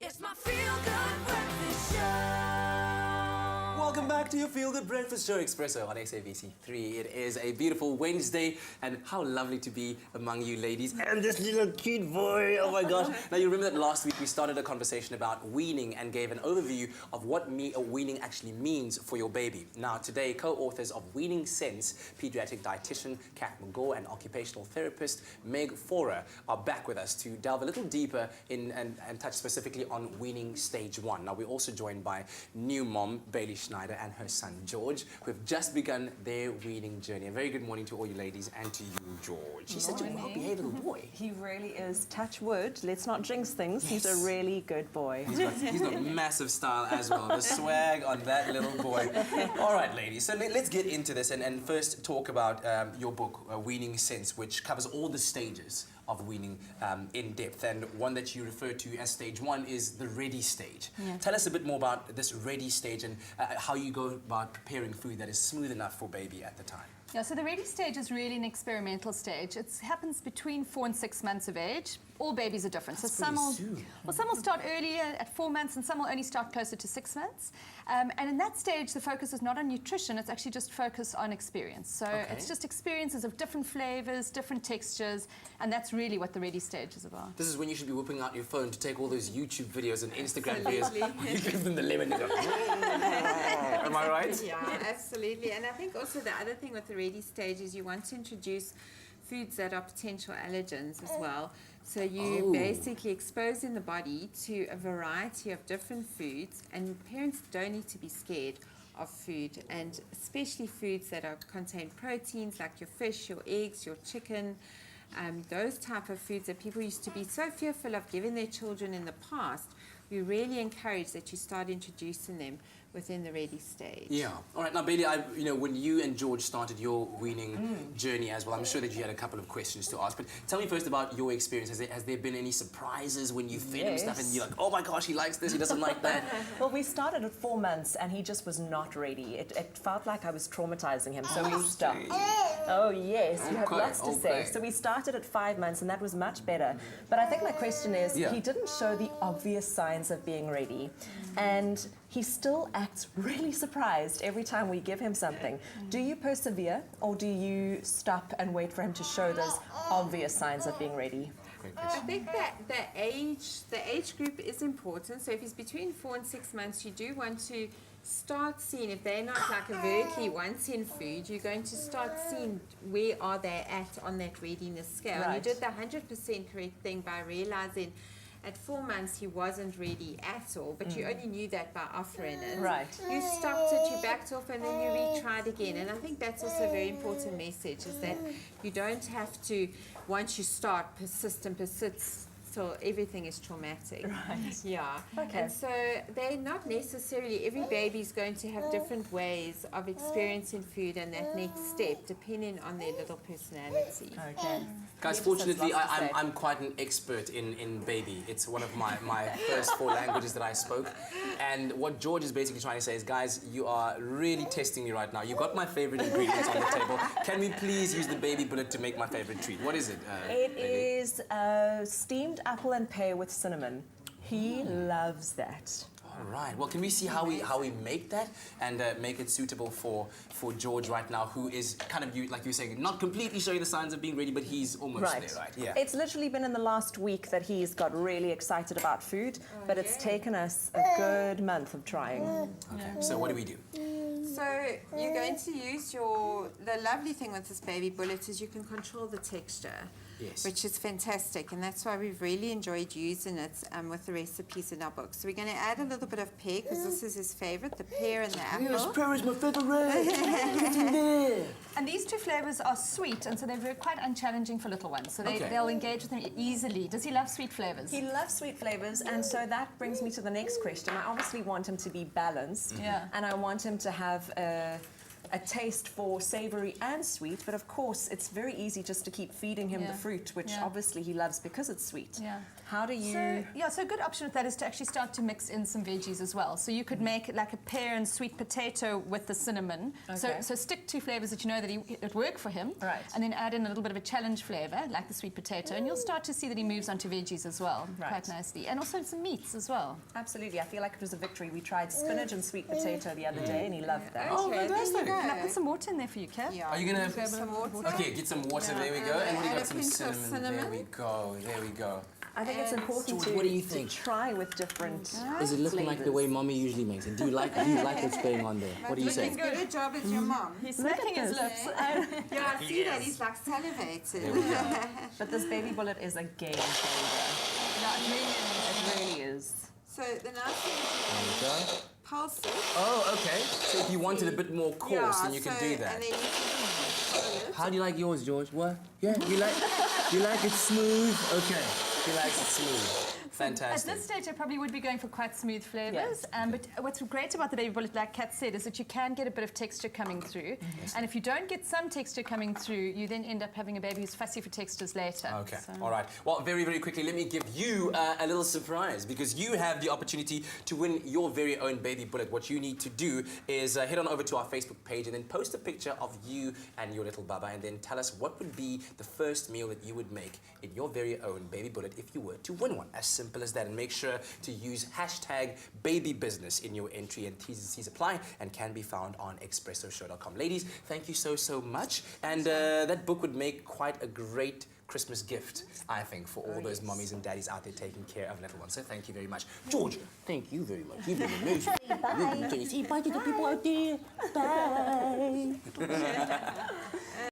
It's my feel-good breakfast show. Welcome back to your Feel Good Breakfast Show, Expresso on SABC3. It is a beautiful Wednesday, and how lovely to be among you ladies. And this little cute boy, oh my gosh. Now, you remember that last week we started a conversation about weaning and gave an overview of what weaning actually means for your baby. Now, today, co-authors of Weaning Sense, pediatric dietitian Kat McGaw and occupational therapist Meg Forer are back with us to delve a little deeper in and touch specifically on weaning stage 1. Now, we're also joined by new mom Bailey Schneider and her son George, who have just begun their weaning journey. A very good morning to all you ladies and to you, George. He's such a well-behaved little boy. He really is. Touch wood. Let's not jinx things. Yes. He's a really good boy. He's got massive style as well. The swag on that little boy. All right, ladies. So let's get into this and first talk about your book, Weaning Sense, which covers all the stages of weaning in depth. And one that you refer to as stage 1 is the ready stage. Yeah. Tell us a bit more about this ready stage and how you go about preparing food that is smooth enough for baby at the time. Yeah, so the ready stage is really an experimental stage. It happens between 4 and 6 months of age. All babies are different. That's so some will start earlier at 4 months, and some will only start closer to 6 months. And in that stage, the focus is not on nutrition, it's actually just focused on experience. So it's just experiences of different flavors, different textures, and that's really what the ready stage is about. This is when you should be whipping out your phone to take all those YouTube videos and Instagram videos where you give them the lemon and go, am I right? Yeah, absolutely. And I think also the other thing with the ready stage is you want to introduce foods that are potential allergens as well. So you basically exposing the body to a variety of different foods, and parents don't need to be scared of food, and especially foods that contain proteins like your fish, your eggs, your chicken, those type of foods that people used to be so fearful of giving their children in the past. We really encourage that you start introducing them within the ready stage. Yeah. All right. Now, Bailey, when you and George started your weaning journey as well, I'm sure that you had a couple of questions to ask. But tell me first about your experience. Has there been any surprises when you fed him stuff and you're like, oh my gosh, he likes this, he doesn't like that? Well, we started at 4 months and he just was not ready. It felt like I was traumatizing him, so we stopped. Oh yes, you have lots to say. So we started at 5 months and that was much better. But I think my question is, he didn't show the obvious signs of being ready. And he still acts really surprised every time we give him something. Do you persevere, or do you stop and wait for him to show those obvious signs of being ready? I think that the age group is important. So if he's between 4 and 6 months, you do want to start seeing, if they're not like overtly wanting food, you're going to start seeing where are they at on that readiness scale. And you did the 100% correct thing by realizing at 4 months he wasn't ready at all, but you only knew that by offering it. Right. You stopped it, you backed off, and then you retried again. And I think that's also a very important message, is that you don't have to, once you start, persist till everything is traumatic. Right. Yeah. Okay. And so they're not necessarily, every baby is going to have different ways of experiencing food and that next step, depending on their little personality. Okay. Guys, fortunately, I'm quite an expert in baby. It's one of my first 4 languages that I spoke. And what George is basically trying to say is, guys, you are really testing me right now. You got my favorite ingredients on the table. Can we please use the baby bullet to make my favorite treat? What is it? It is steamed apple and pear with cinnamon. He loves that. All right. Well, can we see how we make that and make it suitable for George right now, who is kind of, like you were saying, not completely showing the signs of being ready, but he's almost there, right? Yeah. It's literally been in the last week that he's got really excited about food, but it's taken us a good month of trying. Okay. So what do we do? So you're going to use the lovely thing with this baby bullet is you can control the texture. Yes. Which is fantastic, and that's why we've really enjoyed using it with the recipes in our book. So we're going to add a little bit of pear, because this is his favorite, the pear and the apple. Yes, pear is my favorite. And these 2 flavors are sweet, and so they're quite unchallenging for little ones. So they'll engage with them easily. Does he love sweet flavors? He loves sweet flavors, and so that brings me to the next question. I obviously want him to be balanced, and I want him to have a taste for savory and sweet, but of course it's very easy just to keep feeding him the fruit, which obviously he loves because it's sweet. Yeah. How do you... So a good option with that is to actually start to mix in some veggies as well. So you could make like a pear and sweet potato with the cinnamon. Okay. So stick two flavors that you know that work for him. Right. And then add in a little bit of a challenge flavor, like the sweet potato, and you'll start to see that he moves onto veggies as well, quite nicely. And also some meats as well. Absolutely. I feel like it was a victory. We tried spinach and sweet potato the other day, and he loved that. Oh, fantastic. Can I put some water in there for you, Kat? Yeah. Are you gonna Grab some water? Okay, get some water. There we go. And what do you add got? a Some pinch of cinnamon. There we go. There we go. I think it's important George, what do you to think? try with different Is it looking like the way Mommy usually makes it? Do you like what's going on there? What do you say? As good a job as your mom. He's smacking his lips. Yeah, I see that. He's like salivating. But this baby bullet is a game changer. Yeah, it really is. It really is. So the nice thing is you can pulse it. Oh, okay. So if you wanted a bit more coarse, then you can do that. And then you can follow it. How do you like yours, George? What? Yeah, you like it smooth? Okay. He likes it smooth. Fantastic. At this stage, I probably would be going for quite smooth flavors. But what's great about the baby bullet, like Kat said, is that you can get a bit of texture coming through. And if you don't get some texture coming through, you then end up having a baby who's fussy for textures later. Okay, So- all right. Well, very, very quickly, let me give you a little surprise because you have the opportunity to win your very own baby bullet. What you need to do is head on over to our Facebook page and then post a picture of you and your little baba and then tell us what would be the first meal that you would make in your very own baby bullet if you were to win one. As simple as that. And make sure to use hashtag babybusiness in your entry, and T's and C's apply and can be found on expressoshow.com. Ladies, thank you so much. And that book would make quite a great Christmas gift, I think, for all those mummies and daddies out there taking care of little ones. So thank you very much. George, thank you very much. You've been amazing. Bye. Can you say bye to the people out there? Bye.